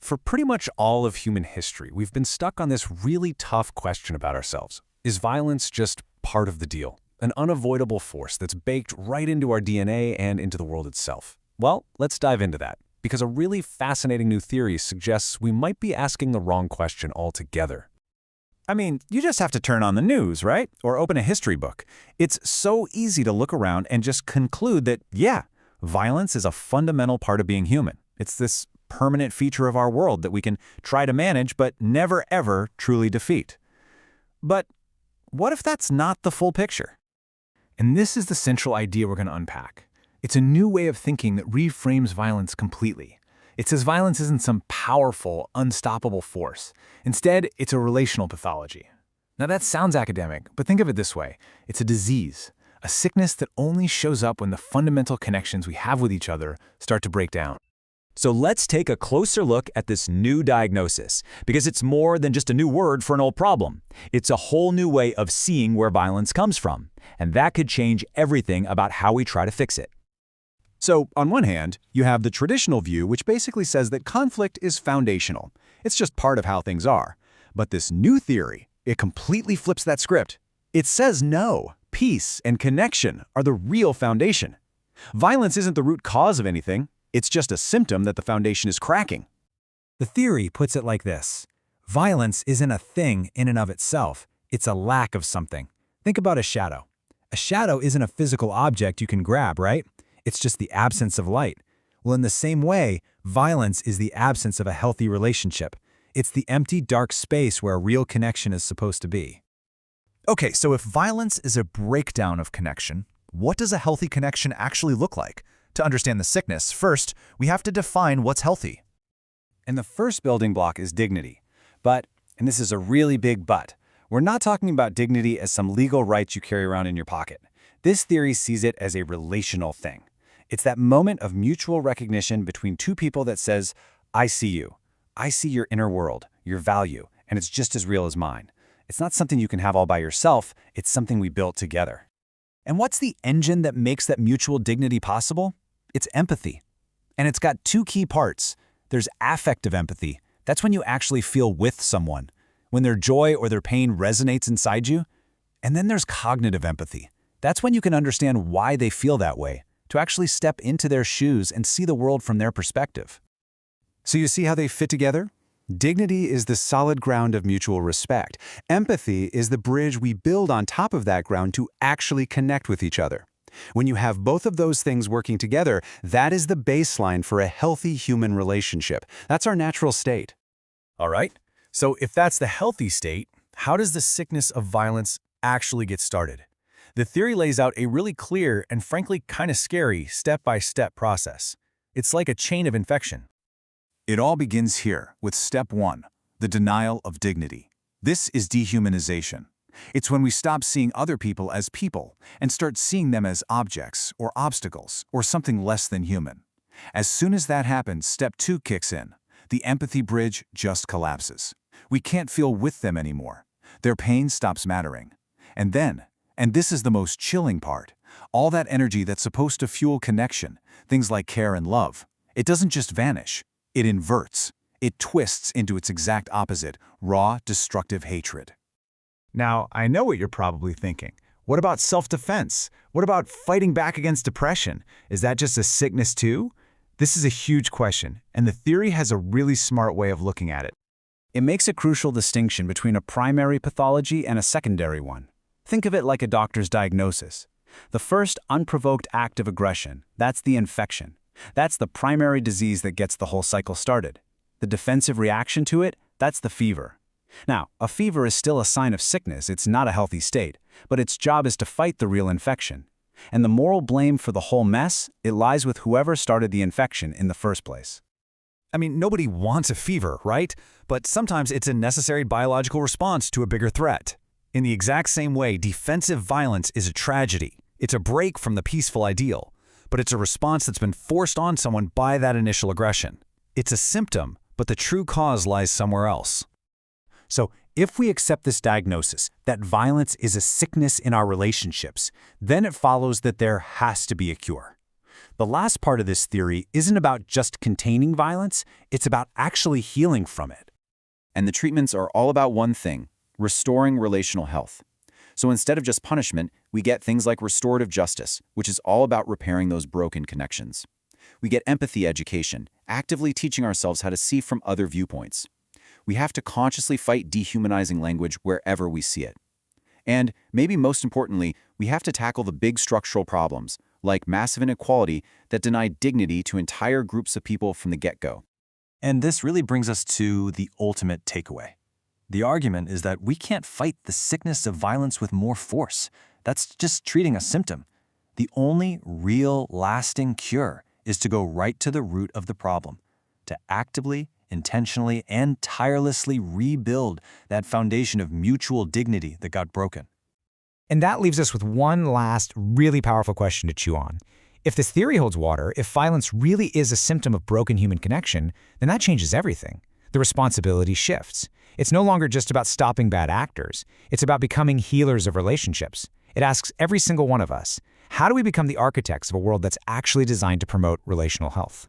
For pretty much all of human history, we've been stuck on this really tough question about ourselves. Is violence just part of the deal? An unavoidable force that's baked right into our DNA and into the world itself? Well, let's dive into that, because a really fascinating new theory suggests we might be asking the wrong question altogether. I mean, you just have to turn on the news, right? Or open a history book. It's so easy to look around and just conclude that, yeah, violence is a fundamental part of being human. It's this permanent feature of our world that we can try to manage but never ever truly defeat. But what if that's not the full picture? And this is the central idea we're going to unpack. It's a new way of thinking that reframes violence completely. It says violence isn't some powerful, unstoppable force. Instead, it's a relational pathology. Now that sounds academic, but think of it this way. It's a disease, a sickness that only shows up when the fundamental connections we have with each other start to break down. So let's take a closer look at this new diagnosis, because it's more than just a new word for an old problem. It's a whole new way of seeing where violence comes from, and that could change everything about how we try to fix it. So, on one hand, you have the traditional view, which basically says that conflict is foundational. It's just part of how things are. But this new theory, it completely flips that script. It says no, peace and connection are the real foundation. Violence isn't the root cause of anything. It's just a symptom that the foundation is cracking. The theory puts it like this. Violence isn't a thing in and of itself. It's a lack of something. Think about a shadow. A shadow isn't a physical object you can grab, right? It's just the absence of light. Well, in the same way, violence is the absence of a healthy relationship. It's the empty, dark space where a real connection is supposed to be. Okay, so if violence is a breakdown of connection, what does a healthy connection actually look like? To understand the sickness, first, we have to define what's healthy. And the first building block is dignity. But, and this is a really big but, we're not talking about dignity as some legal rights you carry around in your pocket. This theory sees it as a relational thing. It's that moment of mutual recognition between two people that says, I see you. I see your inner world, your value, and it's just as real as mine. It's not something you can have all by yourself, it's something we built together. And what's the engine that makes that mutual dignity possible? It's empathy. And it's got two key parts. There's affective empathy. That's when you actually feel with someone, when their joy or their pain resonates inside you. And then there's cognitive empathy. That's when you can understand why they feel that way, to actually step into their shoes and see the world from their perspective. So you see how they fit together? Dignity is the solid ground of mutual respect. Empathy is the bridge we build on top of that ground to actually connect with each other. When you have both of those things working together, that is the baseline for a healthy human relationship. That's our natural state. All right, so if that's the healthy state, how does the sickness of violence actually get started? The theory lays out a really clear and frankly kind of scary step-by-step process. It's like a chain of infection. It all begins here with step 1, the denial of dignity. This is dehumanization. It's when we stop seeing other people as people and start seeing them as objects or obstacles or something less than human. As soon as that happens, step 2 kicks in. The empathy bridge just collapses. We can't feel with them anymore. Their pain stops mattering. And then, and this is the most chilling part, all that energy that's supposed to fuel connection, things like care and love, it doesn't just vanish, it inverts. It twists into its exact opposite, raw, destructive hatred. Now, I know what you're probably thinking. What about self-defense? What about fighting back against depression? Is that just a sickness too? This is a huge question, and the theory has a really smart way of looking at it. It makes a crucial distinction between a primary pathology and a secondary one. Think of it like a doctor's diagnosis. The first unprovoked act of aggression, that's the infection. That's the primary disease that gets the whole cycle started. The defensive reaction to it, that's the fever. Now, a fever is still a sign of sickness, it's not a healthy state, but its job is to fight the real infection. And the moral blame for the whole mess, it lies with whoever started the infection in the first place. I mean, nobody wants a fever, right? But sometimes it's a necessary biological response to a bigger threat. In the exact same way, defensive violence is a tragedy. It's a break from the peaceful ideal, but it's a response that's been forced on someone by that initial aggression. It's a symptom, but the true cause lies somewhere else. So, if we accept this diagnosis, that violence is a sickness in our relationships, then it follows that there has to be a cure. The last part of this theory isn't about just containing violence, it's about actually healing from it. And the treatments are all about one thing: restoring relational health. So instead of just punishment, we get things like restorative justice, which is all about repairing those broken connections. We get empathy education, actively teaching ourselves how to see from other viewpoints. We have to consciously fight dehumanizing language wherever we see it. And, maybe most importantly, we have to tackle the big structural problems, like massive inequality that deny dignity to entire groups of people from the get-go. And this really brings us to the ultimate takeaway. The argument is that we can't fight the sickness of violence with more force. That's just treating a symptom. The only real, lasting cure is to go right to the root of the problem, to actively, intentionally, and tirelessly rebuild that foundation of mutual dignity that got broken. And that leaves us with one last, really powerful question to chew on. If this theory holds water, if violence really is a symptom of broken human connection, then that changes everything. The responsibility shifts. It's no longer just about stopping bad actors. It's about becoming healers of relationships. It asks every single one of us, how do we become the architects of a world that's actually designed to promote relational health?